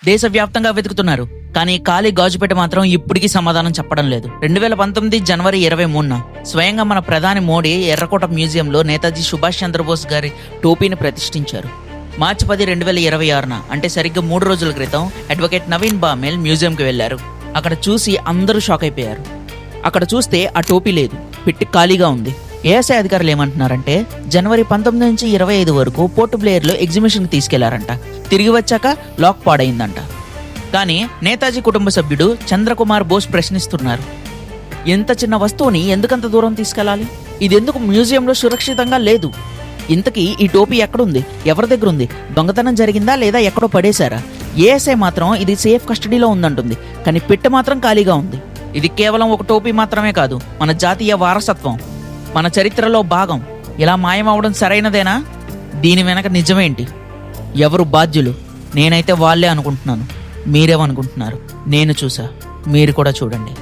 దేశవ్యాప్తంగా వెతుకుతున్నారు. కానీ ఖాళీ గాజుపేట మాత్రం ఇప్పటికీ సమాధానం చెప్పడం లేదు. 2019 జనవరి 23న స్వయంగా మన ప్రధాని మోడీ ఎర్రకోట మ్యూజియంలో నేతాజీ సుభాష్ చంద్రబోస్ గారి టోపీని ప్రతిష్ఠించారు. మార్చి 10, 2026న అంటే సరిగ్గా 3 రోజుల క్రితం అడ్వకేట్ నవీన్ బామేల్ మ్యూజియంకి వెళ్లారు. అక్కడ చూసి అందరూ షాక్ అయిపోయారు. అక్కడ చూస్తే ఆ టోపీ లేదు, పెట్టి ఖాళీగా ఉంది. ఏఎస్ఐ అధికారులు ఏమంటున్నారంటే జనవరి 19 నుంచి 25 వరకు పోర్ట్ బ్లేయర్లో ఎగ్జిబిషన్కి తీసుకెళ్లారంట. తిరిగి వచ్చాక లాక్ పాడైందంట. కానీ నేతాజీ కుటుంబ సభ్యుడు చంద్రకుమార్ బోస్ ప్రశ్నిస్తున్నారు, ఇంత చిన్న వస్తువుని ఎందుకంత దూరం తీసుకెళ్లాలి? ఇది ఎందుకు మ్యూజియంలో సురక్షితంగా లేదు? ఇంతకీ ఈ టోపీ ఎక్కడుంది? ఎవరి దగ్గర ఉంది? దొంగతనం జరిగిందా లేదా ఎక్కడో పడేశారా? ఏఎస్ఐ మాత్రం ఇది సేఫ్ కస్టడీలో ఉందంటుంది. కానీ పెట్టె మాత్రం ఖాళీగా ఉంది. ఇది కేవలం ఒక టోపీ మాత్రమే కాదు, మన జాతీయ వారసత్వం, మన చరిత్రలో భాగం. ఇలా మాయమవడం సరైనదేనా? దీని వెనక నిజమేంటి? ఎవరు బాధ్యులు? నేనైతే వాళ్ళే అనుకుంటున్నాను. మీరేమనుకుంటున్నారు? నేను చూసా, మీరు కూడా చూడండి.